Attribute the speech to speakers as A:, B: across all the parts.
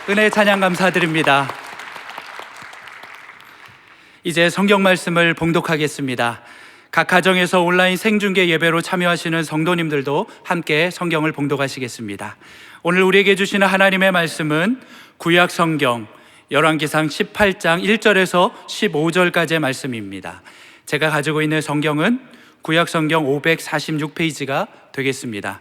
A: 은혜 찬양 감사드립니다. 이제 성경 말씀을 봉독하겠습니다. 각 가정에서 온라인 생중계 예배로 참여하시는 성도님들도 함께 성경을 봉독하시겠습니다. 오늘 우리에게 주시는 하나님의 말씀은 구약 성경 열왕기상 18장 1절에서 15절까지의 말씀입니다. 제가 가지고 있는 성경은 구약 성경 546페이지가 되겠습니다.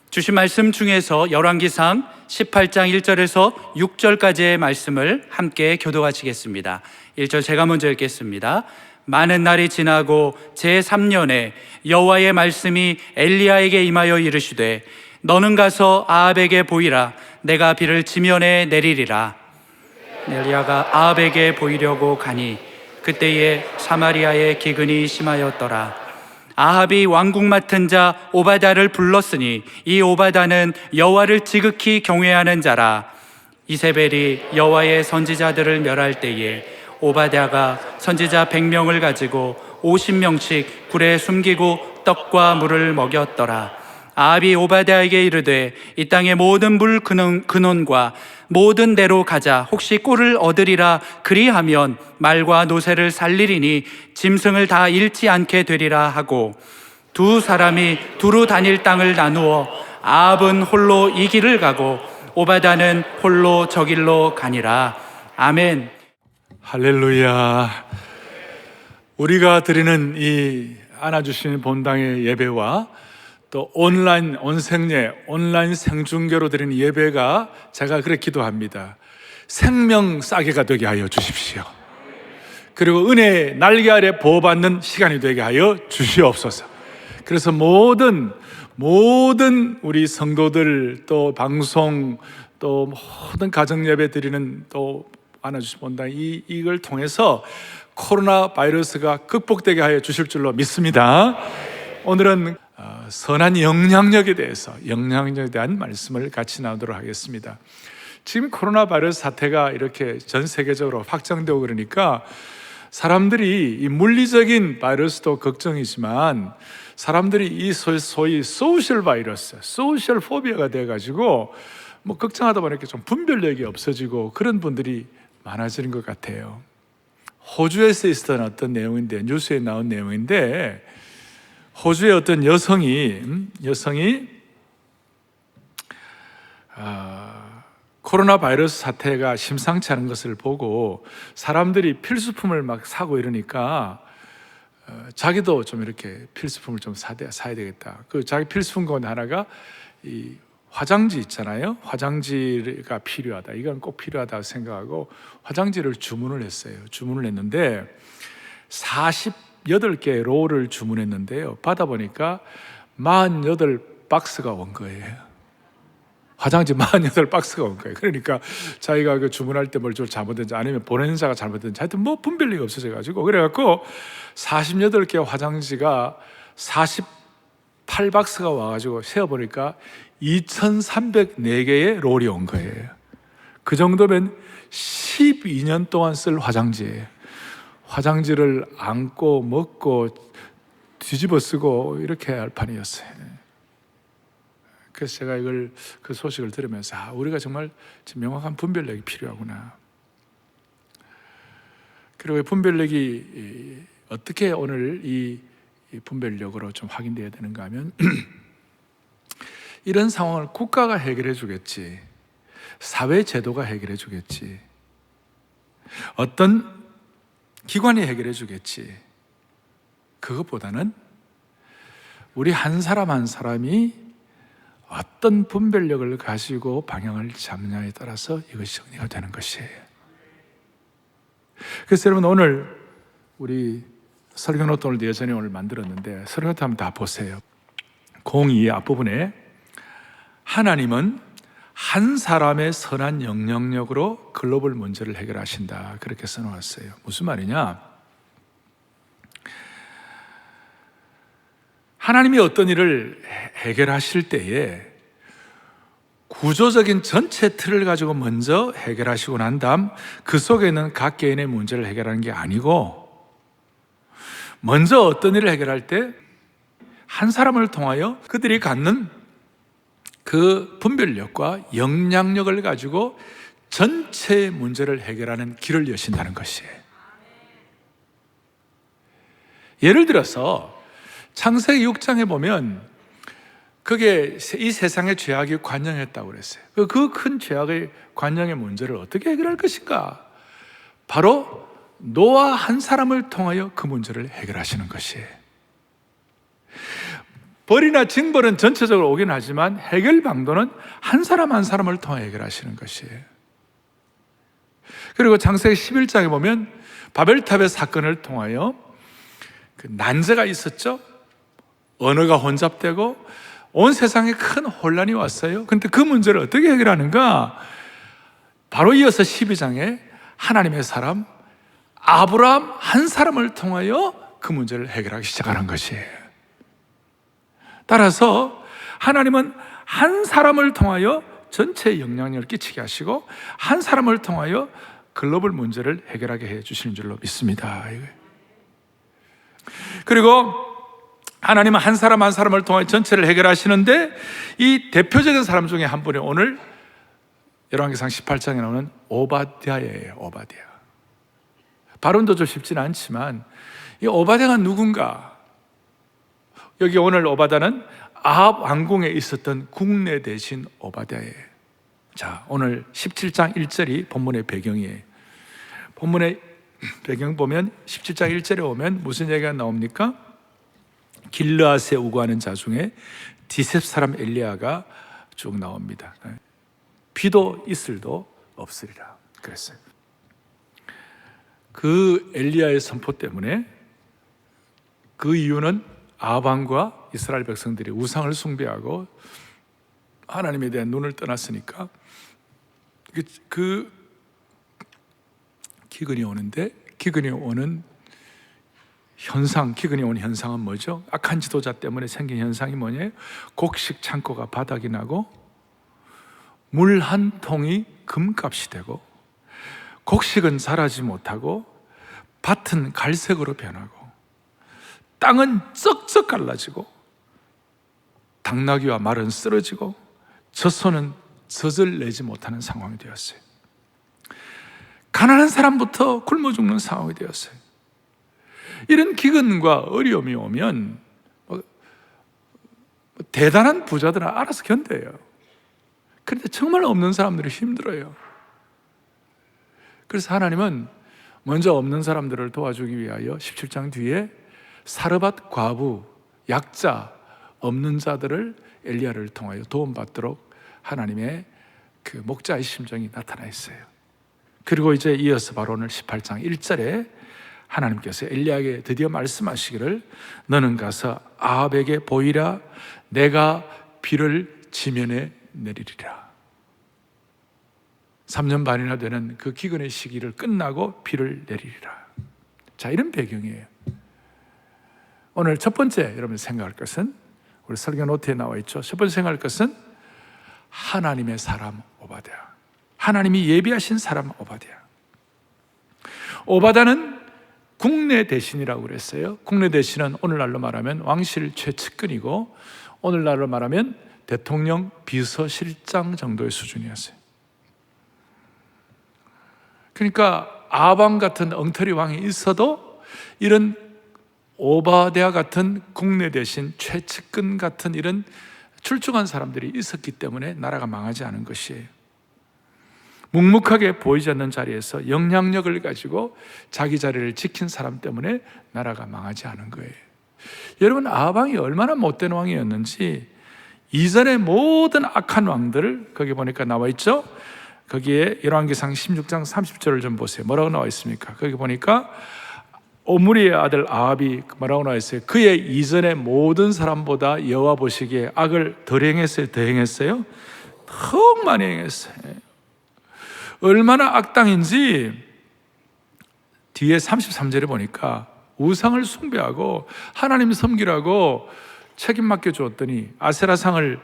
A: 주신 말씀 중에서 열왕기상 18장 1절에서 6절까지의 말씀을 함께 교독하시겠습니다. 1절 제가 먼저 읽겠습니다. 많은 날이 지나고 제3년에 여호와의 말씀이 엘리야에게 임하여 이르시되 너는 가서 아합에게 보이라. 내가 비를 지면에 내리리라. 엘리야가 아합에게 보이려고 가니 그때에 사마리아에 기근이 심하였더라. 아합이 왕궁 맡은 자 오바댜를 불렀으니 이 오바댜는 여호와를 지극히 경외하는 자라. 이세벨이 여호와의 선지자들을 멸할 때에 오바댜가 선지자 100명을 가지고 50명씩 굴에 숨기고 떡과 물을 먹였더라. 아합이 오바댜에게 이르되 이 땅의 모든 물 근원과 모든 데로 가자. 혹시 꼴을 얻으리라. 그리하면 말과 노새를 살리리니 짐승을 다 잃지 않게 되리라 하고 두 사람이 두루 다닐 땅을 나누어 아합은 홀로 이 길을 가고 오바댜는 홀로 저 길로 가니라. 아멘.
B: 할렐루야. 우리가 드리는 이 안아주시는 본당의 예배와 또 온라인 온생례, 온라인 생중계로 드리는 예배가 제가 그렇게 기도합니다. 생명 싸게가 되게 하여 주십시오. 그리고 은혜의 날개 아래 보호받는 시간이 되게 하여 주시옵소서. 그래서 모든 우리 성도들 또 방송 또 모든 가정 예배 드리는 또 안아주신 본당 이걸 통해서 코로나 바이러스가 극복되게 하여 주실 줄로 믿습니다. 오늘은 선한 영향력에 대한 말씀을 같이 나누도록 하겠습니다. 지금 코로나 바이러스 사태가 이렇게 전 세계적으로 확장되고 그러니까 사람들이 이 물리적인 바이러스도 걱정이지만 사람들이 이 소위 소셜 바이러스, 소셜 포비아가 돼가지고 뭐 걱정하다 보니까 좀 분별력이 없어지고 그런 분들이 많아지는 것 같아요. 호주에서 있었던 어떤 내용인데, 뉴스에 나온 내용인데, 호주의 어떤 여성이 코로나 바이러스 사태가 심상치 않은 것을 보고 사람들이 필수품을 막 사고 이러니까 자기도 좀 이렇게 필수품을 좀 사야 되겠다. 그 자기 필수품 가운데 하나가 이 화장지 있잖아요. 화장지가 필요하다. 이건 꼭 필요하다고 생각하고 화장지를 주문을 했어요. 주문을 했는데 48개 롤을 주문했는데요. 받아보니까 48박스가 온 거예요. 화장지 48박스가 온 거예요. 그러니까 자기가 그 주문할 때 뭘 좀 잘못했는지 아니면 보내는 자가 잘못했는지 하여튼 뭐 분별력이 없어져가지고 그래갖고 48개 화장지가 48박스가 와가지고 세어보니까 2304개의 롤이 온 거예요. 그 정도면 12년 동안 쓸 화장지예요. 화장지를 안고 먹고 뒤집어 쓰고 이렇게 할 판이었어요. 그래서 제가 그 소식을 들으면서 우리가 정말 명확한 분별력이 필요하구나. 그리고 분별력이 어떻게 오늘 이 분별력으로 좀 확인되어야 되는가 하면 이런 상황을 국가가 해결해 주겠지, 사회 제도가 해결해 주겠지, 어떤 기관이 해결해 주겠지, 그것보다는 우리 한 사람 한 사람이 어떤 분별력을 가지고 방향을 잡느냐에 따라서 이것이 정리가 되는 것이에요. 그래서 여러분, 오늘 우리 설교노트 오늘 예전에 오늘 만들었는데 설교노트 한번 다 보세요. 02 앞부분에 하나님은 한 사람의 선한 영향력으로 글로벌 문제를 해결하신다, 그렇게 써놓았어요. 무슨 말이냐? 하나님이 어떤 일을 해결하실 때에 구조적인 전체 틀을 가지고 먼저 해결하시고 난 다음 그 속에 있는 각 개인의 문제를 해결하는 게 아니고, 먼저 어떤 일을 해결할 때 한 사람을 통하여 그들이 갖는 그 분별력과 영향력을 가지고 전체 문제를 해결하는 길을 여신다는 것이에요. 예를 들어서 창세기 6장에 보면 그게 이 세상의 죄악이 관영했다고 그랬어요. 그 큰 죄악의 관영의 문제를 어떻게 해결할 것인가? 바로 노아 한 사람을 통하여 그 문제를 해결하시는 것이에요. 벌이나 징벌은 전체적으로 오긴 하지만 해결 방도는 한 사람 한 사람을 통해 해결하시는 것이에요. 그리고 창세기 11장에 보면 바벨탑의 사건을 통하여 그 난제가 있었죠. 언어가 혼잡되고 온 세상에 큰 혼란이 왔어요. 그런데 그 문제를 어떻게 해결하는가? 바로 이어서 12장에 하나님의 사람 아브라함 한 사람을 통하여 그 문제를 해결하기 시작하는 것이에요. 따라서 하나님은 한 사람을 통하여 전체의 영향력을 끼치게 하시고 한 사람을 통하여 글로벌 문제를 해결하게 해 주시는 줄로 믿습니다. 그리고 하나님은 한 사람 한 사람을 통해 전체를 해결하시는데, 이 대표적인 사람 중에 한 분이 오늘 열왕기상 18장에 나오는 오바댜예요. 오바댜. 발음도 좀 쉽지는 않지만 이 오바댜가 누군가? 여기 오늘 오바댜는 아합 왕궁에 있었던 국내 대신 오바댜예요. 자, 오늘 17장 1절이 본문의 배경이에요. 본문의 배경 보면 17장 1절에 오면 무슨 얘기가 나옵니까? 길르앗에 우거하는 자 중에 디셉 사람 엘리야가 쭉 나옵니다. 비도 이슬도 없으리라 그랬어요. 그 엘리야의 선포 때문에, 그 이유는 아합 왕과 이스라엘 백성들이 우상을 숭배하고 하나님에 대한 눈을 떠났으니까 그 기근이 오는데, 기근이 오는 현상은 뭐죠? 악한 지도자 때문에 생긴 현상이 뭐냐면 곡식 창고가 바닥이 나고 물 한 통이 금값이 되고 곡식은 자라지 못하고 밭은 갈색으로 변하고 땅은 쩍쩍 갈라지고 당나귀와 말은 쓰러지고 젖소는 젖을 내지 못하는 상황이 되었어요. 가난한 사람부터 굶어 죽는 상황이 되었어요. 이런 기근과 어려움이 오면 대단한 부자들은 알아서 견뎌요. 그런데 정말 없는 사람들이 힘들어요. 그래서 하나님은 먼저 없는 사람들을 도와주기 위하여 17장 뒤에 사르밧 과부, 약자, 없는 자들을 엘리야를 통하여 도움받도록 하나님의 그 목자의 심정이 나타나 있어요. 그리고 이제 이어서 바로 오늘 18장 1절에 하나님께서 엘리야에게 드디어 말씀하시기를 너는 가서 아합에게 보이라 내가 비를 지면에 내리리라. 3년 반이나 되는 그 기근의 시기를 끝나고 비를 내리리라. 자, 이런 배경이에요. 오늘 첫 번째 여러분 생각할 것은 우리 설교 노트에 나와 있죠. 첫 번째 생각할 것은 하나님의 사람 오바댜. 하나님이 예비하신 사람 오바댜. 오바댜는 국내 대신이라고 그랬어요. 국내 대신은 오늘날로 말하면 왕실 최측근이고 오늘날로 말하면 대통령 비서실장 정도의 수준이었어요. 그러니까 아방 같은 엉터리 왕이 있어도 이런 오바댜 같은 국내 대신 최측근 같은 이런 출중한 사람들이 있었기 때문에 나라가 망하지 않은 것이에요. 묵묵하게 보이지 않는 자리에서 영향력을 가지고 자기 자리를 지킨 사람 때문에 나라가 망하지 않은 거예요. 여러분, 아방이 얼마나 못된 왕이었는지 이전의 모든 악한 왕들, 거기 보니까 나와 있죠. 거기에 열왕기상 16장 30절을 좀 보세요. 뭐라고 나와 있습니까? 거기 보니까 오므리의 아들 아합이 뭐라고 나와 있어요? 그의 이전의 모든 사람보다 여호와 보시기에 악을 덜 행했어요? 더 행했어요? 더 많이 행했어요. 얼마나 악당인지 뒤에 33절에 보니까 우상을 숭배하고 하나님 섬기라고 책임 맡겨주었더니 아세라상을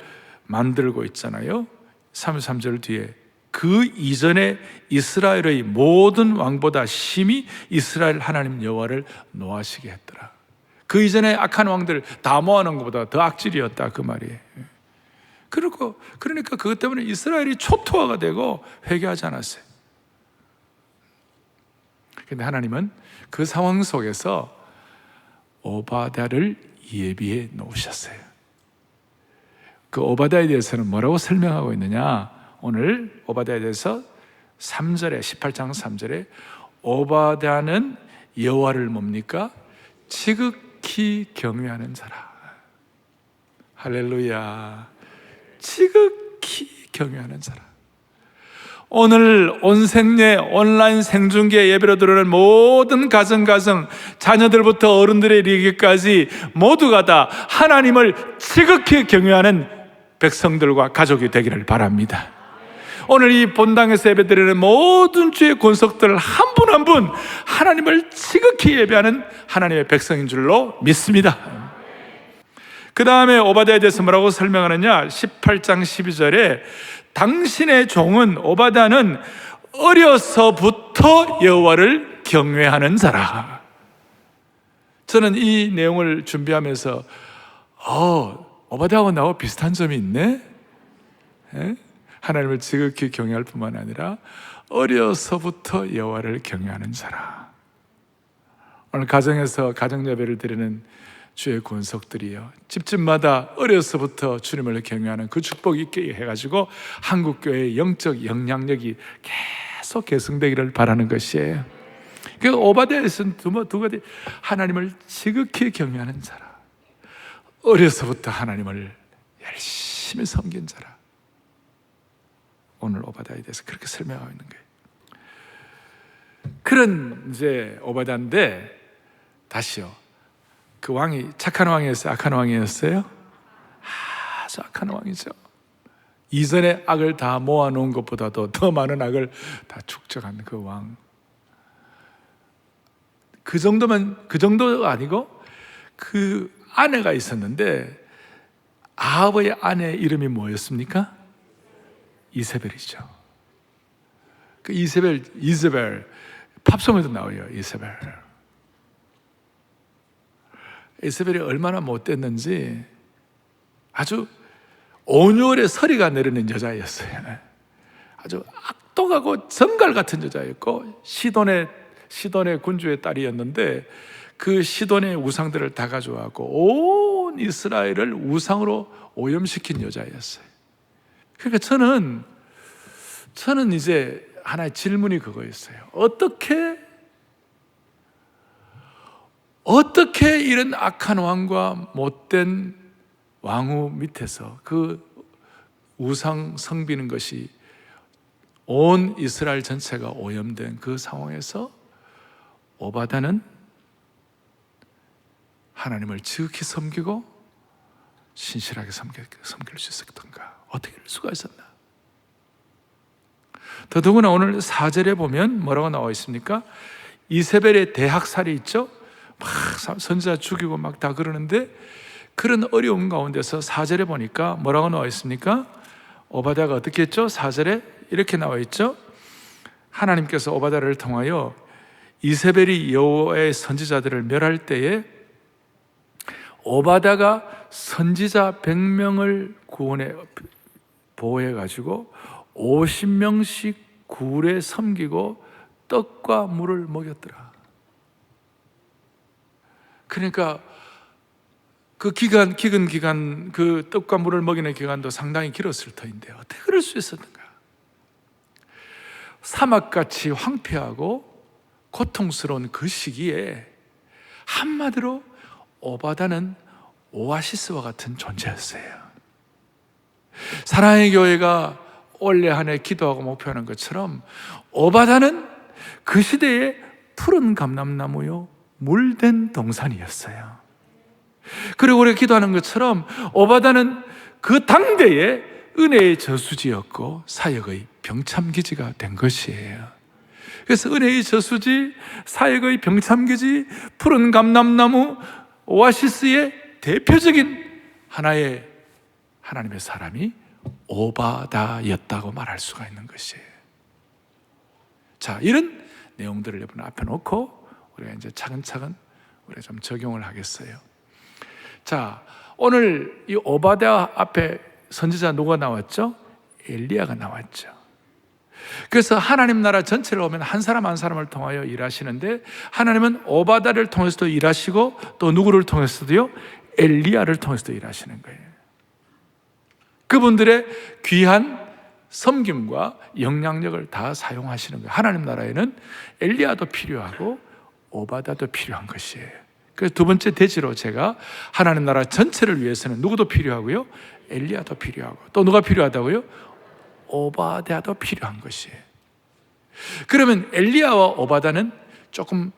B: 만들고 있잖아요. 33절 뒤에 그 이전에 이스라엘의 모든 왕보다 심히 이스라엘 하나님 여호와를 노하시게 했더라. 그 이전에 악한 왕들 다 모아놓은 것보다 더 악질이었다 그 말이에요. 그러니까 그것 때문에 이스라엘이 초토화가 되고 회개하지 않았어요. 그런데 하나님은 그 상황 속에서 오바댜를 예비해 놓으셨어요. 그 오바댜에 대해서는 뭐라고 설명하고 있느냐? 오늘 오바댜에 대해서 3절에 18장 3절에 오바댜는 여호와를 뭡니까? 지극히 경외하는 자라. 할렐루야. 지극히 경외하는 자라. 오늘 온생례 온라인 생중계 예배로 들어오는 모든 가정 자녀들부터 어른들의 이르기까지 모두가 다 하나님을 지극히 경외하는 백성들과 가족이 되기를 바랍니다. 오늘 이 본당에서 예배드리는 모든 주의 권속들 한 분 한 분 하나님을 지극히 예배하는 하나님의 백성인 줄로 믿습니다. 그 다음에 오바댜에 대해서 뭐라고 설명하느냐? 18장 12절에 당신의 종은 오바댜는 어려서부터 여호와를 경외하는 자라. 저는 이 내용을 준비하면서 오바댜하고 나하고 비슷한 점이 있네. 하나님을 지극히 경외할 뿐만 아니라 어려서부터 여호와를 경외하는 자라. 오늘 가정에서 가정예배를 드리는 주의 권속들이요, 집집마다 어려서부터 주님을 경외하는 그 축복이 있게 해가지고 한국교회의 영적 영향력이 계속 계승되기를 바라는 것이에요. 그 오바댜에서는 두 가지, 하나님을 지극히 경외하는 자라, 어려서부터 하나님을 열심히 섬긴 자라. 오늘 오바댜에 대해서 그렇게 설명하고 있는 거예요. 그런 이제 오바댜인데, 다시요, 그 왕이 착한 왕이었어요? 악한 왕이었어요? 아주 악한 왕이죠. 이전에 악을 다 모아놓은 것보다도 더 많은 악을 다 축적한 그 왕. 그 정도가 아니고 그 아내가 있었는데 아합의 아내 이름이 뭐였습니까? 이세벨이죠. 그 이세벨 팝송에도 나와요. 이세벨이 얼마나 못됐는지 아주 온유월의 서리가 내리는 여자였어요. 아주 악독하고 정갈 같은 여자였고 시돈의 군주의 딸이었는데 그 시돈의 우상들을 다 가져와고 온 이스라엘을 우상으로 오염시킨 여자였어요. 그러니까 저는 이제 하나의 질문이 그거였어요. 어떻게 이런 악한 왕과 못된 왕후 밑에서 그 우상 섬기는 것이 온 이스라엘 전체가 오염된 그 상황에서 오바다는 하나님을 지극히 섬기고 신실하게 섬길 수 있었던가? 어떻게 할 수가 있었나? 더더구나 오늘 4절에 보면 뭐라고 나와 있습니까? 이세벨의 대학살이 있죠? 막 선지자 죽이고 막 다 그러는데 그런 어려운 가운데서 4절에 보니까 뭐라고 나와 있습니까? 오바다가 어떻게 했죠? 4절에 이렇게 나와 있죠? 하나님께서 오바다를 통하여 이세벨이 여호와의 선지자들을 멸할 때에 오바다가 선지자 100명을 보호해 가지고 50명씩 굴에 섬기고 떡과 물을 먹였더라. 그러니까 그 기간, 그 떡과 물을 먹이는 기간도 상당히 길었을 터인데 어떻게 그럴 수 있었는가? 사막같이 황폐하고 고통스러운 그 시기에 한마디로 오바다는 오아시스와 같은 존재였어요. 사랑의 교회가 올해 한 해 기도하고 목표하는 것처럼 오바다는 그 시대에 푸른 감람나무요 물된 동산이었어요. 그리고 우리가 기도하는 것처럼 오바다는 그 당대의 은혜의 저수지였고 사역의 병참기지가 된 것이에요. 그래서 은혜의 저수지, 사역의 병참기지, 푸른 감람나무, 오아시스의 대표적인 하나의 하나님의 사람이 오바다였다고 말할 수가 있는 것이에요. 자, 이런 내용들을 여러분 앞에 놓고 우리가 이제 차근차근 우리가 좀 적용을 하겠어요. 자, 오늘 이 오바다 앞에 선지자 누가 나왔죠? 엘리야가 나왔죠. 그래서 하나님 나라 전체를 보면 한 사람 한 사람을 통하여 일하시는데 하나님은 오바다를 통해서도 일하시고 또 누구를 통해서도요? 엘리야를 통해서도 일하시는 거예요. 그분들의 귀한 섬김과 영향력을 다 사용하시는 거예요. 하나님 나라에는 엘리야도 필요하고 오바다도 필요한 것이에요. 그래서 두 번째 대지로 제가 하나님 나라 전체를 위해서는 누구도 필요하고요, 엘리야도 필요하고 또 누가 필요하다고요? 오바다도 필요한 것이에요. 그러면 엘리야와 오바다는 조금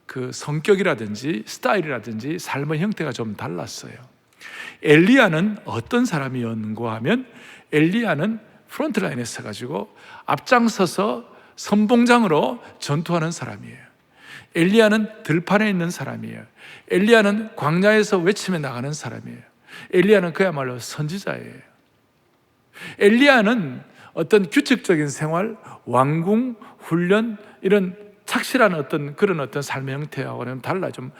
B: 그 성격이라든지 스타일이라든지 삶의 형태가 좀 달랐어요. 엘리야는 어떤 사람이었는가 하면 엘리야는 프론트라인에 서가지고 앞장서서 선봉장으로 전투하는 사람이에요. 엘리야는 들판에 있는 사람이에요. 엘리야는 광야에서 외치며 나가는 사람이에요. 엘리야는 그야말로 선지자예요. 엘리야는 어떤 규칙적인 생활, 왕궁, 훈련 이런 착실한 그런 삶의 형태하고는 달라 좀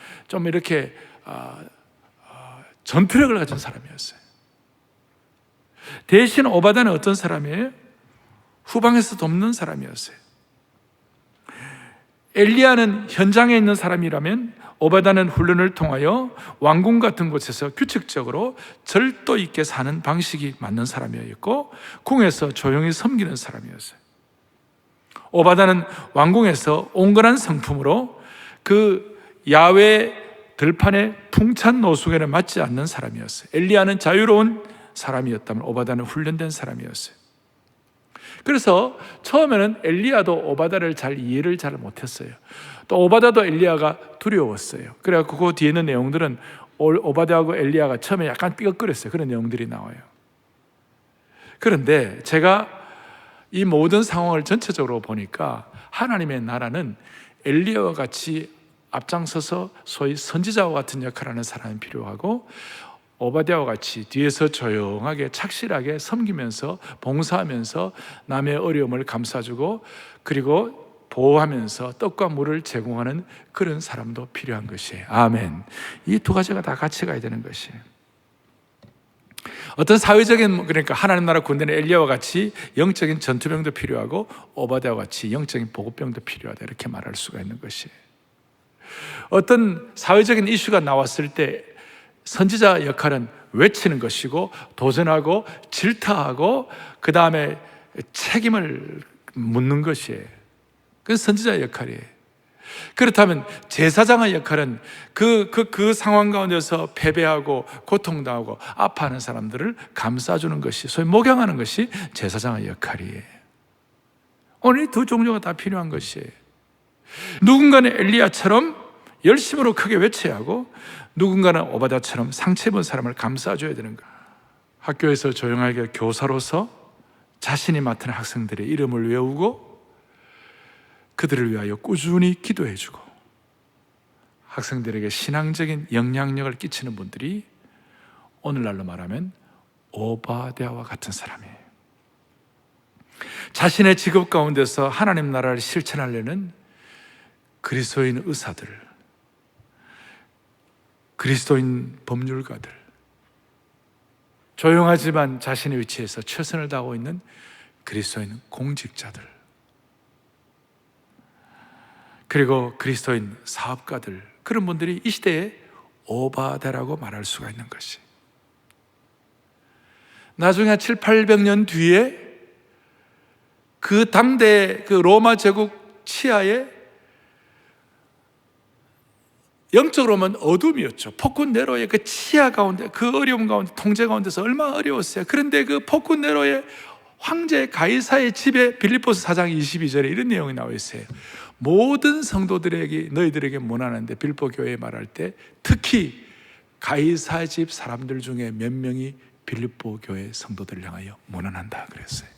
B: 이렇게 전투력을 가진 사람이었어요. 대신 오바다는 어떤 사람이에요? 후방에서 돕는 사람이었어요. 엘리야는 현장에 있는 사람이라면 오바다는 훈련을 통하여 왕궁 같은 곳에서 규칙적으로 절도 있게 사는 방식이 맞는 사람이었고 궁에서 조용히 섬기는 사람이었어요. 오바다는 왕궁에서 온건한 성품으로 그 야외 들판의 풍찬 노숙에는 맞지 않는 사람이었어요. 엘리야는 자유로운 사람이었다면 오바다는 훈련된 사람이었어요. 그래서 처음에는 엘리야도 오바다를 이해를 잘 못했어요. 또 오바다도 엘리야가 두려웠어요. 그래서 그 뒤에 있는 내용들은 오바다하고 엘리야가 처음에 약간 삐걱거렸어요. 그런 내용들이 나와요. 그런데 제가 이 모든 상황을 전체적으로 보니까 하나님의 나라는 엘리야와 같이 앞장서서 소위 선지자와 같은 역할을 하는 사람이 필요하고 오바댜와 같이 뒤에서 조용하게 착실하게 섬기면서 봉사하면서 남의 어려움을 감싸주고 그리고 보호하면서 떡과 물을 제공하는 그런 사람도 필요한 것이에요. 아멘. 이 두 가지가 다 같이 가야 되는 것이에요. 어떤 사회적인 그러니까 하나님 나라 군대는 엘리야와 같이 영적인 전투병도 필요하고 오바댜와 같이 영적인 보급병도 필요하다 이렇게 말할 수가 있는 것이에요. 어떤 사회적인 이슈가 나왔을 때 선지자 역할은 외치는 것이고, 도전하고 질타하고 그 다음에 책임을 묻는 것이에요. 그게 선지자의 역할이에요. 그렇다면 제사장의 역할은 그 상황 가운데서 패배하고 고통당하고 아파하는 사람들을 감싸주는 것이, 소위 목양하는 것이 제사장의 역할이에요. 오늘 이 두 종류가 다 필요한 것이에요. 누군가는 엘리야처럼 열심으로 크게 외쳐야 하고, 누군가는 오바댜처럼 상처 입은 사람을 감싸줘야 되는 거예요. 학교에서 조용하게 교사로서 자신이 맡은 학생들의 이름을 외우고 그들을 위하여 꾸준히 기도해주고, 학생들에게 신앙적인 영향력을 끼치는 분들이 오늘날로 말하면 오바댜와 같은 사람이에요. 자신의 직업 가운데서 하나님 나라를 실천하려는 그리스도인 의사들, 그리스도인 법률가들, 조용하지만 자신의 위치에서 최선을 다하고 있는 그리스도인 공직자들, 그리고 그리스도인 사업가들, 그런 분들이 이 시대에 오바댜라고 말할 수가 있는 것이, 나중에 한 700~800년 뒤에 그 당대 그 로마 제국 치하에 영적으로 보면 어둠이었죠. 포군 네로의 그 치하 가운데, 그 어려움 가운데, 통제 가운데서 얼마나 어려웠어요. 그런데 그 포군 네로의 황제 가이사의 집에 빌립보서 4장 22절에 이런 내용이 나와 있어요. 모든 성도들에게, 너희들에게 문안하는데, 빌립보 교회에 말할 때 특히 가이사 집 사람들 중에 몇 명이 빌립보 교회 성도들을 향하여 문안한다 그랬어요.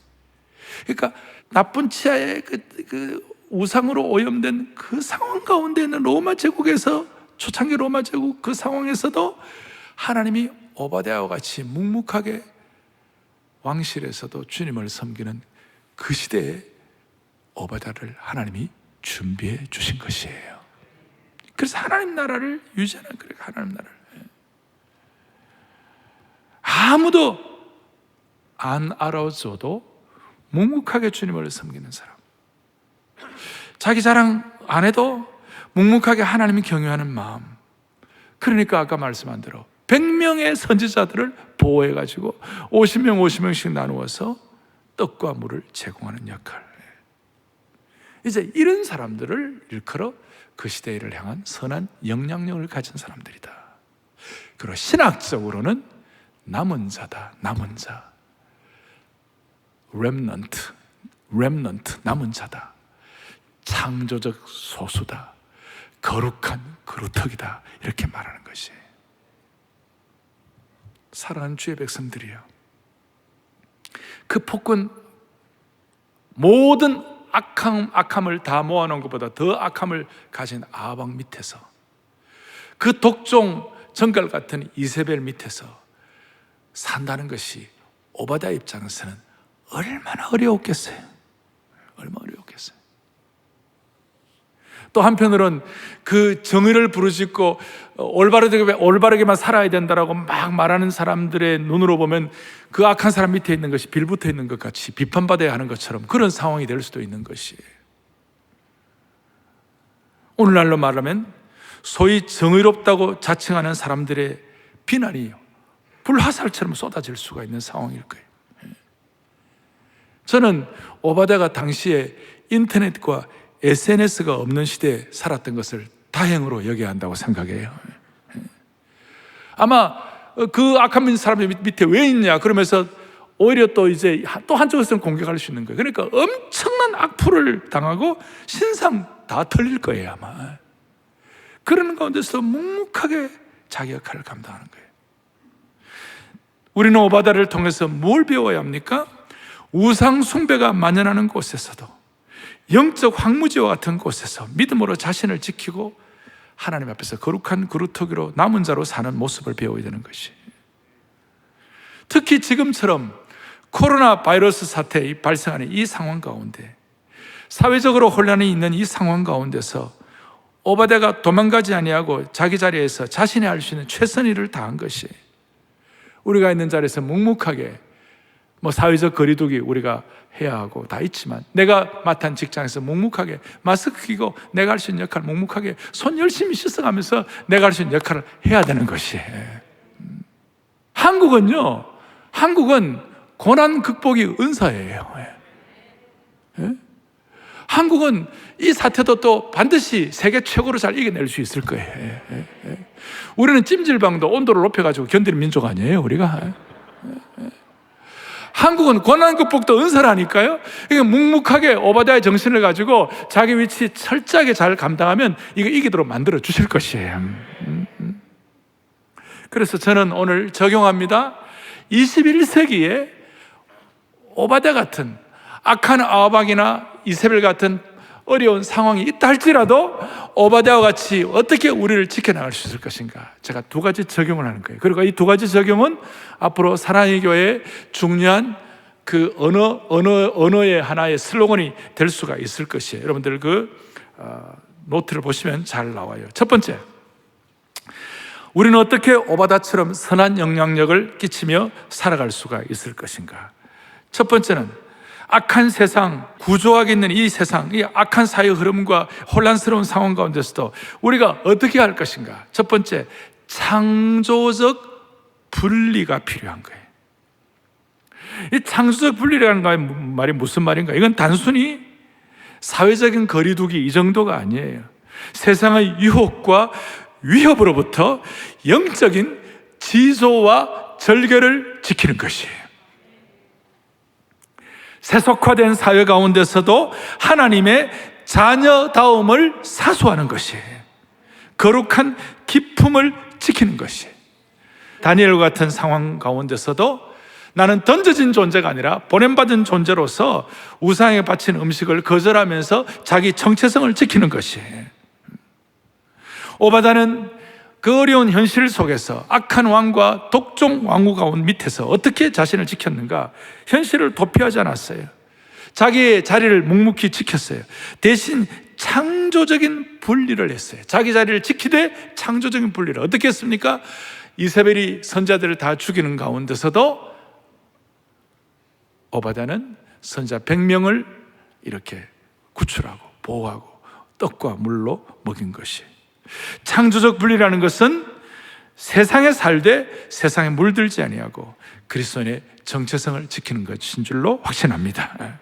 B: 그러니까 나쁜 치하의 그 우상으로 오염된 그 상황 가운데 있는 로마 제국에서, 초창기 로마 제국 그 상황에서도 하나님이 오바댜와 같이 묵묵하게 왕실에서도 주님을 섬기는 그 시대에 오바댜를 하나님이 준비해 주신 것이에요. 그래서 하나님 나라를 유지하는, 그러니까 하나님 나라를 아무도 안 알아줘도 묵묵하게 주님을 섬기는 사람, 자기 자랑 안 해도 묵묵하게 하나님이 경외하는 마음. 그러니까 아까 말씀한 대로 100명의 선지자들을 보호해가지고 50명씩 나누어서 떡과 물을 제공하는 역할. 이제 이런 사람들을 일컬어 그 시대를 향한 선한 영향력을 가진 사람들이다. 그리고 신학적으로는 남은 자다. 남은 자, 렘넌트, 남은 자다. 창조적 소수다. 거룩한 그루터기다. 이렇게 말하는 것이, 사랑하는 주의 백성들이요, 그 폭군, 모든 악함을 다 모아놓은 것보다 더 악함을 가진 아방 밑에서, 그 독종 정갈 같은 이세벨 밑에서 산다는 것이 오바댜 입장에서는 얼마나 어려웠겠어요. 얼마나 어려웠겠어요. 또 한편으로는 그 정의를 부르짖고 올바르게만 살아야 된다라고 막 말하는 사람들의 눈으로 보면 그 악한 사람 밑에 있는 것이 빌붙어 있는 것 같이 비판받아야 하는 것처럼 그런 상황이 될 수도 있는 것이에요. 오늘날로 말하면 소위 정의롭다고 자칭하는 사람들의 비난이 불화살처럼 쏟아질 수가 있는 상황일 거예요. 저는 오바댜가 당시에 인터넷과 SNS가 없는 시대에 살았던 것을 다행으로 여겨야 한다고 생각해요. 아마 그 악한 사람의 밑에 왜 있냐 그러면서 오히려 또 이제 또 한쪽에서는 공격할 수 있는 거예요. 그러니까 엄청난 악플을 당하고 신상 다 털릴 거예요 아마. 그러는 가운데서 묵묵하게 자기 역할을 감당하는 거예요. 우리는 오바댜를 통해서 뭘 배워야 합니까? 우상 숭배가 만연하는 곳에서도, 영적 황무지와 같은 곳에서 믿음으로 자신을 지키고 하나님 앞에서 거룩한 그루터기로 남은 자로 사는 모습을 배워야 되는 것이, 특히 지금처럼 코로나 바이러스 사태 발생하는 이 상황 가운데, 사회적으로 혼란이 있는 이 상황 가운데서 오바댜가 도망가지 아니하고 자기 자리에서 자신이 할 수 있는 최선의 일을 다한 것이, 우리가 있는 자리에서 묵묵하게 사회적 거리두기 우리가 해야 하고 다 있지만, 내가 맡은 직장에서 묵묵하게 마스크 끼고 내가 할 수 있는 역할을 묵묵하게 손 열심히 씻어가면서 내가 할 수 있는 역할을 해야 되는 것이에요. 한국은 고난 극복이 은사예요. 예? 한국은 이 사태도 또 반드시 세계 최고로 잘 이겨낼 수 있을 거예요. 우리는 찜질방도 온도를 높여가지고 견디는 민족 아니에요, 우리가. 한국은 고난 극복도 은사라니까요. 이게 묵묵하게 오바댜의 정신을 가지고 자기 위치 철저하게 잘 감당하면 이거 이기도록 만들어 주실 것이에요. 그래서 저는 오늘 적용합니다. 21세기에 오바댜 같은 악한 아합이나 이세벨 같은 어려운 상황이 있다 할지라도 오바댜와 같이 어떻게 우리를 지켜나갈 수 있을 것인가, 제가 두 가지 적용을 하는 거예요. 그리고 이 두 가지 적용은 앞으로 사랑의 교회의 중요한 그 언어의 하나의 슬로건이 될 수가 있을 것이에요. 여러분들 노트를 보시면 잘 나와요. 첫 번째, 우리는 어떻게 오바댜처럼 선한 영향력을 끼치며 살아갈 수가 있을 것인가. 첫 번째는 악한 세상, 구조하게 있는 이 세상, 이 악한 사회 흐름과 혼란스러운 상황 가운데서도 우리가 어떻게 할 것인가. 첫 번째, 창조적 분리가 필요한 거예요. 이 창조적 분리라는 말이 무슨 말인가? 이건 단순히 사회적인 거리두기 이 정도가 아니에요. 세상의 유혹과 위협으로부터 영적인 지조와 절개를 지키는 것이에요. 세속화된 사회 가운데서도 하나님의 자녀다움을 사수하는 것이에요. 거룩한 기품을 지키는 것이에요. 다니엘과 같은 상황 가운데서도 나는 던져진 존재가 아니라 보냄받은 존재로서 우상에 바친 음식을 거절하면서 자기 정체성을 지키는 것이에요. 오바댜는 그 어려운 현실 속에서 악한 왕과 독종 왕후 가운 밑에서 어떻게 자신을 지켰는가? 현실을 도피하지 않았어요. 자기의 자리를 묵묵히 지켰어요. 대신 창조적인 분리를 했어요. 자기 자리를 지키되 창조적인 분리를 어떻게 했습니까? 이세벨이 선자들을 다 죽이는 가운데서도 오바댜는 선자 100명을 이렇게 구출하고 보호하고 떡과 물로 먹인 것이. 창조적 분리라는 것은 세상에 살되 세상에 물들지 아니하고 그리스도인의 정체성을 지키는 것인 줄로 확신합니다.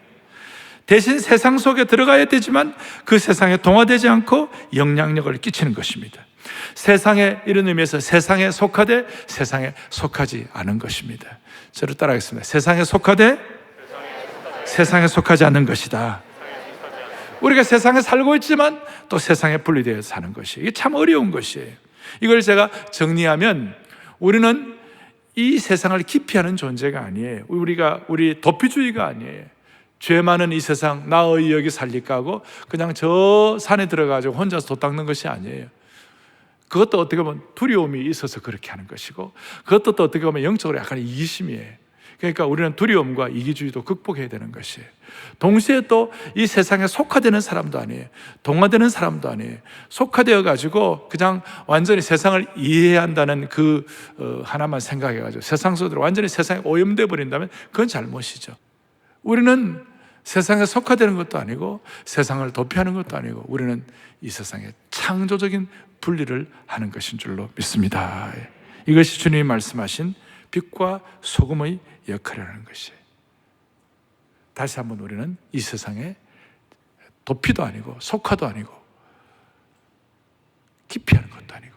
B: 대신 세상 속에 들어가야 되지만 그 세상에 동화되지 않고 영향력을 끼치는 것입니다. 세상에, 이런 의미에서 세상에 속하되 세상에 속하지 않은 것입니다. 저를 따라하겠습니다. 세상에 속하되 세상에 속하지 않는 것이다. 우리가 세상에 살고 있지만 또 세상에 분리되어 사는 것이, 이게 참 어려운 것이에요. 이걸 제가 정리하면 우리는 이 세상을 기피하는 존재가 아니에요. 우리 도피주의가 아니에요. 죄 많은 이 세상 나의 여기 살릴까 하고 그냥 저 산에 들어가지고 혼자서 돛 닦는 것이 아니에요. 그것도 어떻게 보면 두려움이 있어서 그렇게 하는 것이고, 그것도 또 어떻게 보면 영적으로 약간 이기심이에요. 그러니까 우리는 두려움과 이기주의도 극복해야 되는 것이에요. 동시에 또 이 세상에 속화되는 사람도 아니에요. 동화되는 사람도 아니에요. 속화되어 가지고 그냥 완전히 세상을 이해한다는 하나만 생각해 가지고 세상 속으로 완전히 세상에 오염되어 버린다면 그건 잘못이죠. 우리는 세상에 속화되는 것도 아니고 세상을 도피하는 것도 아니고 우리는 이 세상에 창조적인 분리를 하는 것인 줄로 믿습니다. 이것이 주님이 말씀하신 빛과 소금의 역할이라는 것이에요. 다시 한번 우리는 이 세상에 도피도 아니고 속화도 아니고 기피하는 것도 아니고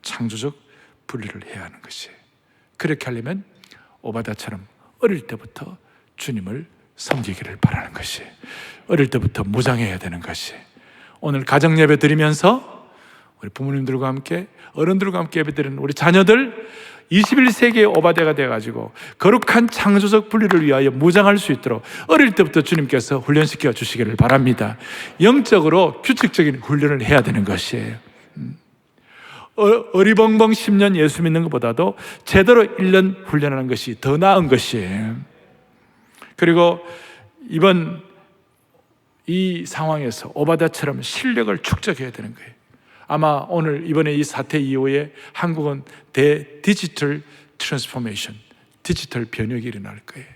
B: 창조적 분리를 해야 하는 것이에요. 그렇게 하려면 오바댜처럼 어릴 때부터 주님을 섬기기를 바라는 것이에요. 어릴 때부터 무장해야 되는 것이에요. 오늘 가정예배 드리면서 우리 부모님들과 함께 어른들과 함께 예배드리는 우리 자녀들 21세기의 오바댜가 되어가지고 거룩한 창조적 분리를 위하여 무장할 수 있도록 어릴 때부터 주님께서 훈련시켜 주시기를 바랍니다. 영적으로 규칙적인 훈련을 해야 되는 것이에요. 어리벙벙 10년 예수 믿는 것보다도 제대로 1년 훈련하는 것이 더 나은 것이에요. 그리고 이번 이 상황에서 오바댜처럼 실력을 축적해야 되는 거예요. 아마 오늘 이번에 이 사태 이후에 한국은 디지털 트랜스포메이션, 디지털 변혁이 일어날 거예요.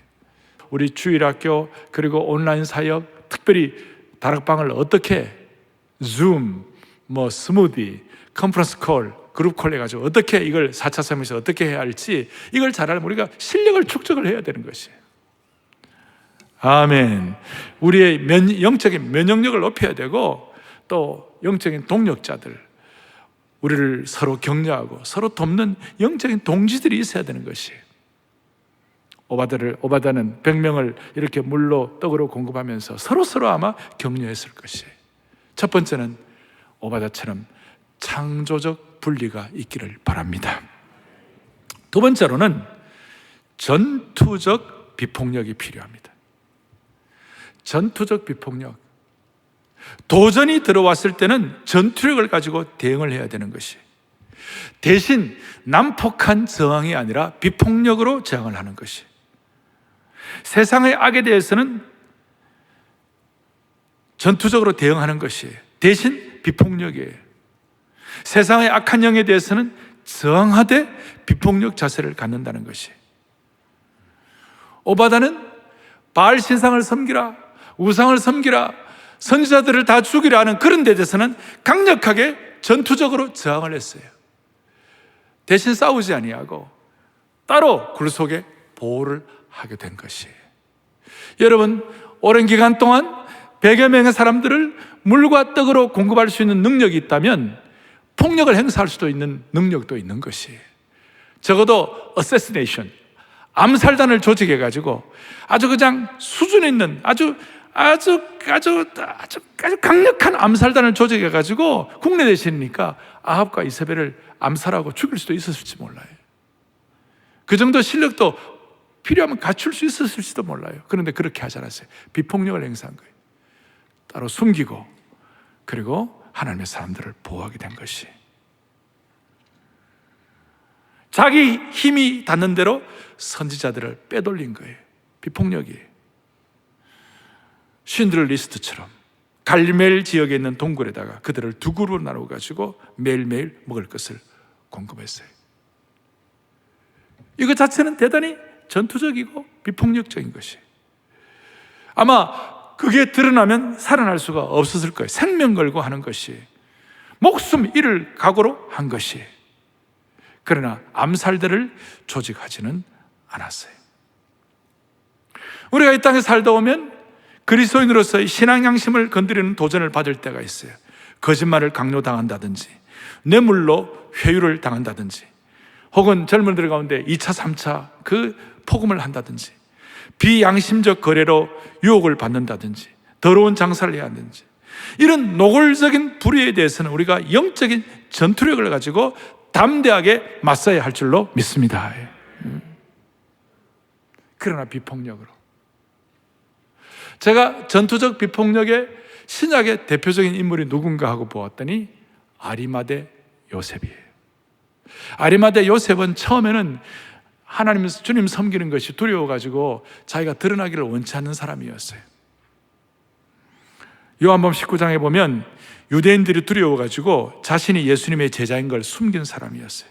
B: 우리 주일학교 그리고 온라인 사역, 특별히 다락방을 어떻게 줌, 스무디, 컨퍼런스 콜 그룹콜 해가지고 어떻게 이걸 4차 세미에서 어떻게 해야 할지 이걸 잘 알면 우리가 실력을 축적을 해야 되는 것이에요. 아멘. 우리의 영적인 면역력을 높여야 되고, 또 영적인 동력자들, 우리를 서로 격려하고 서로 돕는 영적인 동지들이 있어야 되는 것이에요. 오바다는 100명을 이렇게 물로 떡으로 공급하면서 서로 아마 격려했을 것이에요. 첫 번째는 오바다처럼 창조적 분리가 있기를 바랍니다. 두 번째로는 전투적 비폭력이 필요합니다. 전투적 비폭력. 도전이 들어왔을 때는 전투력을 가지고 대응을 해야 되는 것이, 대신 난폭한 저항이 아니라 비폭력으로 저항을 하는 것이, 세상의 악에 대해서는 전투적으로 대응하는 것이 대신 비폭력이에요. 세상의 악한 영에 대해서는 저항하되 비폭력 자세를 갖는다는 것이. 오바다는 바알 신상을 섬기라, 우상을 섬기라, 선지자들을 다 죽이라 하는 그런 데 대해서는 강력하게 전투적으로 저항을 했어요. 대신 싸우지 아니하고 따로 굴 속에 보호를 하게 된 것이에요. 여러분, 오랜 기간 동안 100여 명의 사람들을 물과 떡으로 공급할 수 있는 능력이 있다면 폭력을 행사할 수도 있는 능력도 있는 것이에요. 적어도 assassination, 암살단을 조직해가지고 아주 그냥 수준 있는 아주 강력한 암살단을 조직해가지고 국내 대신이니까 아합과 이세벨을 암살하고 죽일 수도 있었을지 몰라요. 그 정도 실력도 필요하면 갖출 수 있었을지도 몰라요. 그런데 그렇게 하지 않았어요. 비폭력을 행사한 거예요. 따로 숨기고, 그리고 하나님의 사람들을 보호하게 된 것이, 자기 힘이 닿는 대로 선지자들을 빼돌린 거예요. 비폭력이에요. 쉰드러 리스트처럼 갈멜 지역에 있는 동굴에다가 그들을 두 그룹으로 나누어 가지고 매일매일 먹을 것을 공급했어요. 이것 자체는 대단히 전투적이고 비폭력적인 것이, 아마 그게 드러나면 살아날 수가 없었을 거예요. 생명 걸고 하는 것이, 목숨 잃을 각오로 한 것이. 그러나 암살들을 조직하지는 않았어요. 우리가 이 땅에 살다 오면 그리스도인으로서의 신앙 양심을 건드리는 도전을 받을 때가 있어요. 거짓말을 강요당한다든지, 뇌물로 회유를 당한다든지, 혹은 젊은이들 가운데 2차, 3차 그 폭음을 한다든지, 비양심적 거래로 유혹을 받는다든지, 더러운 장사를 해야 하든지, 이런 노골적인 불의에 대해서는 우리가 영적인 전투력을 가지고 담대하게 맞서야 할 줄로 믿습니다. 그러나 비폭력으로, 제가 전투적 비폭력의 신약의 대표적인 인물이 누군가 하고 보았더니 아리마대 요셉이에요. 아리마대 요셉은 처음에는 하나님, 주님 섬기는 것이 두려워가지고 자기가 드러나기를 원치 않는 사람이었어요. 요한복음 19장에 보면 유대인들이 두려워가지고 자신이 예수님의 제자인 걸 숨긴 사람이었어요.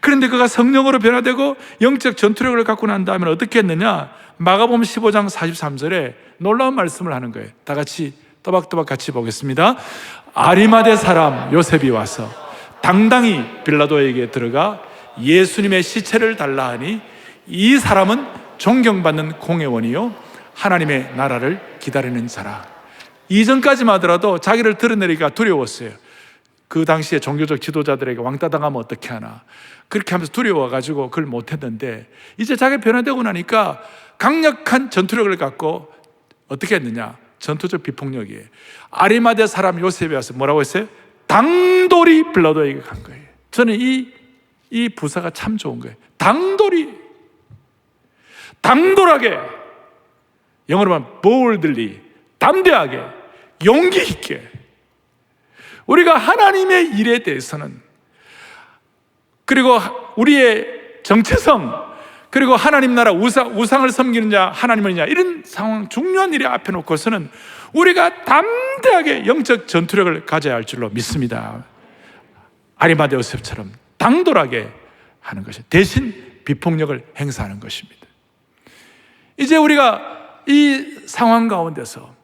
B: 그런데 그가 성령으로 변화되고 영적 전투력을 갖고 난 다음에 어떻게 했느냐? 마가복음 15장 43절에 놀라운 말씀을 하는 거예요. 다 같이 또박또박 같이 보겠습니다. 아리마대 사람 요셉이 와서 당당히 빌라도에게 들어가 예수님의 시체를 달라 하니, 이 사람은 존경받는 공회원이요 하나님의 나라를 기다리는 자라. 이전까지만 하더라도 자기를 드러내기가 두려웠어요. 그 당시에 종교적 지도자들에게 왕따 당하면 어떻게 하나, 그렇게 하면서 두려워가지고 그걸 못했는데, 이제 자기가 변화되고 나니까 강력한 전투력을 갖고 어떻게 했느냐? 전투적 비폭력이에요. 아리마대 사람 요셉이 와서 뭐라고 했어요? 당돌이 빌라도에게 간 거예요. 저는 이 부사가 참 좋은 거예요. 당돌하게, 영어로 말하면 boldly, 담대하게, 용기 있게. 우리가 하나님의 일에 대해서는, 그리고 우리의 정체성, 그리고 하나님 나라 우상을 섬기는 자 하나님이냐, 이런 상황, 중요한 일에 앞에 놓고서는 우리가 담대하게 영적 전투력을 가져야 할 줄로 믿습니다. 아리마대 요셉처럼 당돌하게 하는 것이, 대신 비폭력을 행사하는 것입니다. 이제 우리가 이 상황 가운데서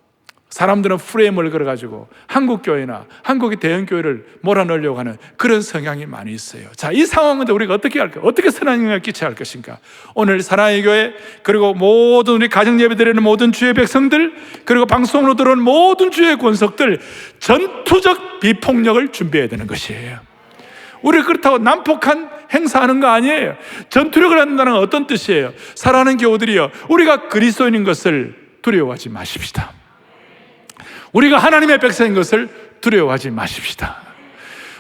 B: 사람들은 프레임을 걸어가지고 한국 교회나 한국의 대형 교회를 몰아넣으려고 하는 그런 성향이 많이 있어요. 자, 이 상황인데 우리가 어떻게 할까? 어떻게 선한 영향을 끼쳐야 할 것인가? 오늘 사랑의 교회, 그리고 모든 우리 가정 예배 드리는 모든 주의 백성들, 그리고 방송으로 들어온 모든 주의 권속들, 전투적 비폭력을 준비해야 되는 것이에요. 우리 그렇다고 난폭한 행사하는 거 아니에요. 전투력을 한다는 건 어떤 뜻이에요? 사랑하는 교우들이여, 우리가 그리스도인인 것을 두려워하지 마십시다. 우리가 하나님의 백성인 것을 두려워하지 마십시다.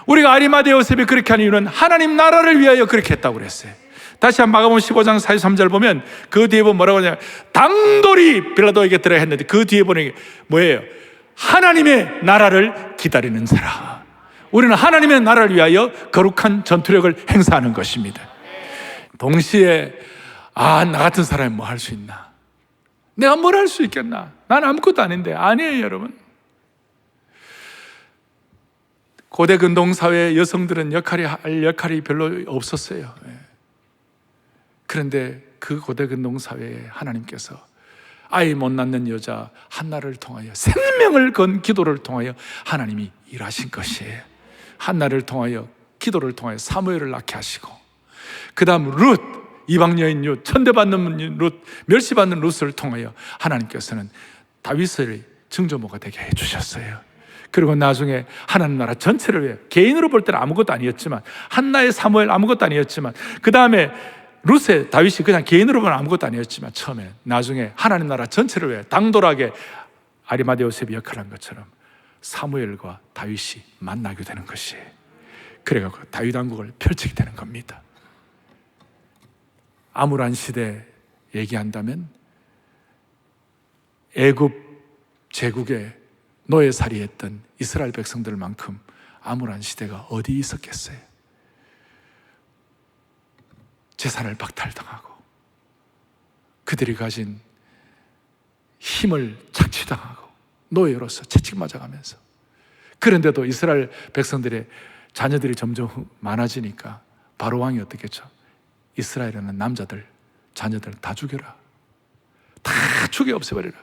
B: 우리가 아리마대 요셉이 그렇게 한 이유는 하나님 나라를 위하여 그렇게 했다고 그랬어요. 다시 한번 마가복음 15장 43절 보면 그 뒤에 보면 뭐라고 하냐면 당돌이 빌라도에게 들어야 했는데 그 뒤에 보는 게 뭐예요? 하나님의 나라를 기다리는 자라. 우리는 하나님의 나라를 위하여 거룩한 전투력을 행사하는 것입니다. 동시에 나 같은 사람이 뭐 할 수 있나? 내가 뭘 할 수 있겠나? 난 아무것도 아닌데. 아니에요, 여러분. 고대 근동사회의 여성들은 할 역할이 별로 없었어요. 그런데 그 고대 근동사회에 하나님께서 아이 못 낳는 여자 한나를 통하여 생명을 건 기도를 통하여 하나님이 일하신 것이에요. 한나를 통하여 기도를 통하여 사무엘을 낳게 하시고, 그 다음 룻, 이방 여인 룻, 천대받는 룻, 멸시받는 룻을 통하여 하나님께서는 다윗의 증조모가 되게 해주셨어요. 그리고 나중에 하나님 나라 전체를 위해, 개인으로 볼 때는 아무것도 아니었지만, 한나의 사무엘 아무것도 아니었지만, 그 다음에 룻의 다윗이 그냥 개인으로 보면 아무것도 아니었지만, 처음에 나중에 하나님 나라 전체를 위해 당돌하게 아리마대 요셉이 역할을 한 것처럼 사무엘과 다윗이 만나게 되는 것이에요. 그래갖고 다윗 왕국을 펼치게 되는 겁니다. 암울한 시대 얘기한다면 애굽 제국의 노예살이했던 이스라엘 백성들만큼 암울한 시대가 어디 있었겠어요? 재산을 박탈당하고 그들이 가진 힘을 착취당하고 노예로서 채찍맞아가면서, 그런데도 이스라엘 백성들의 자녀들이 점점 많아지니까 바로 왕이 어떻게 했죠? 이스라엘에는 남자들, 자녀들 다 죽여라. 다 죽여 없애버리라.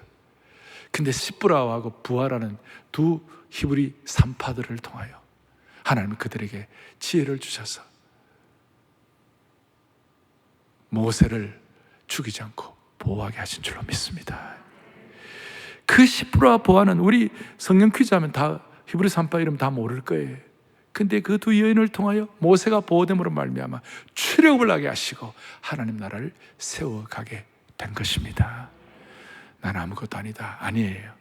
B: 근데 시브라하고 부하라는 두 히브리 산파들을 통하여 하나님은 그들에게 지혜를 주셔서 모세를 죽이지 않고 보호하게 하신 줄로 믿습니다. 그 시브라와 부하는 우리 성경 퀴즈 하면 다 히브리 산파 이름 다 모를 거예요. 근데 그 두 여인을 통하여 모세가 보호됨으로 말미암아 출애굽을 하게 하시고 하나님 나라를 세워가게 된 것입니다. 나는 아무것도 아니다. 아니에요.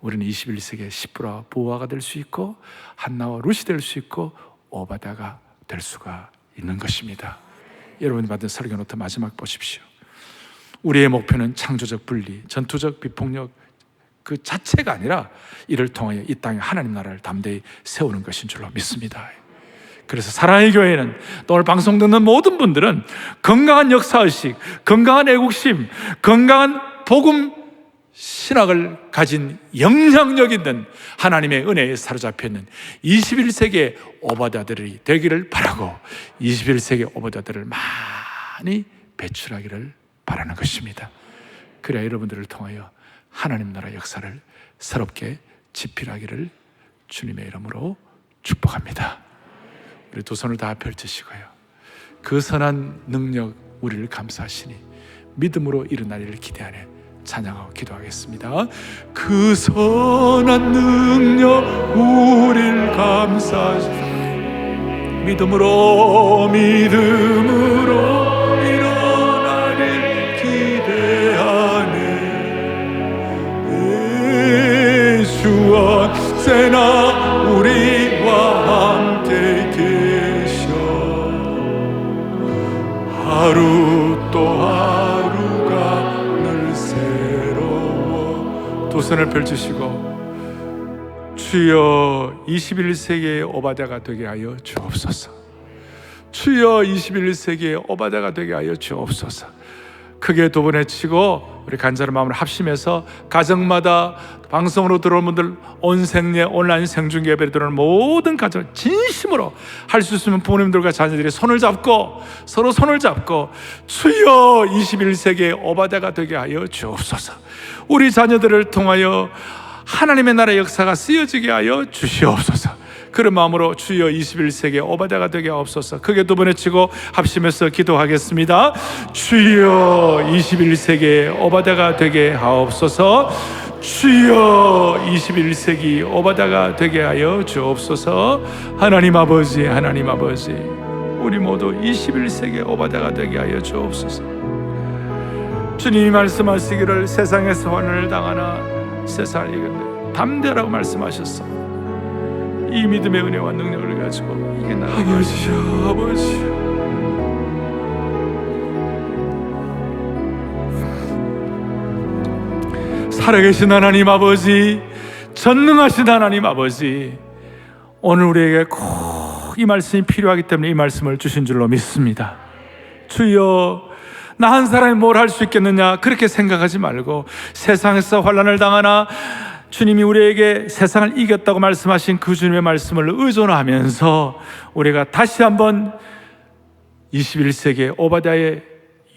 B: 우리는 21세기의 시브라와 보아가 될 수 있고 한나와 룻이 될 수 있고 오바다가 될 수가 있는 것입니다. 여러분이 받은 설교 노트 마지막 보십시오. 우리의 목표는 창조적 분리, 전투적 비폭력 그 자체가 아니라 이를 통하여 이 땅에 하나님 나라를 담대히 세우는 것인 줄로 믿습니다. 그래서 사랑의 교회는, 또 오늘 방송 듣는 모든 분들은 건강한 역사의식, 건강한 애국심, 건강한 복음 신학을 가진 영향력 있는 하나님의 은혜에 사로잡혀 있는 21세기의 오바다들이 되기를 바라고 21세기 오바다들을 많이 배출하기를 바라는 것입니다. 그래야 여러분들을 통하여 하나님 나라 역사를 새롭게 집필하기를 주님의 이름으로 축복합니다. 우리 두 손을 다 펼치시고요. 그 선한 능력 우리를 감싸시니 믿음으로 일어나리를 기대하네 찬양하고 기도하겠습니다. 그 선한 능력 우리를 감싸시니 믿음으로 일어나리를 기대하네. 예수와 세나 우리와 함께 계셔. 하루 또 하루가 늘 새로워. 두 손을 펼치시고 주여 21세기의 오바다가 되게 하여 주옵소서. 주여 21세기의 오바다가 되게 하여 주옵소서. 크게 두 번 외치고 우리 간절한 마음으로 합심해서 가정마다 방송으로 들어온 분들, 온 생례 온라인 생중계 예배를 들어오는 모든 가정 진심으로 할 수 있으면 부모님들과 자녀들이 손을 잡고 서로 손을 잡고 주여 21세기의 오바다가 되게 하여 주옵소서. 우리 자녀들을 통하여 하나님의 나라의 역사가 쓰여지게 하여 주시옵소서. 그런 마음으로 주여 21세기의 오바댜가 되게 하옵소서. 크게 두 번 외치고 합심해서 기도하겠습니다. 주여 21세기의 오바댜가 되게 하옵소서. 주여 21세기 오바댜가 되게 하여 주옵소서. 하나님 아버지, 하나님 아버지, 우리 모두 21세기의 오바댜가 되게 하여 주옵소서. 주님이 말씀하시기를 세상에서 환난을 당하나 세상을 이겼네, 담대라고 말씀하셨어. 이 믿음의 은혜와 능력을 가지고 이게 나에게 아버지요, 아버지요, 살아계신 하나님 아버지, 전능하신 하나님 아버지, 오늘 우리에게 꼭 이 말씀이 필요하기 때문에 이 말씀을 주신 줄로 믿습니다. 주여, 나 한 사람이 뭘 할 수 있겠느냐 그렇게 생각하지 말고 세상에서 환난을 당하나 주님이 우리에게 세상을 이겼다고 말씀하신 그 주님의 말씀을 의존하면서 우리가 다시 한번 21세기의 오바댜의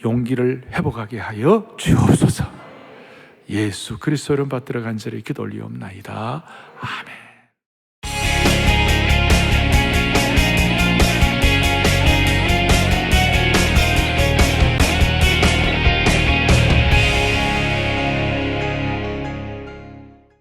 B: 용기를 회복하게 하여 주옵소서. 예수 그리스도 이름 받들어 간절히 기도 올리옵나이다. 아멘.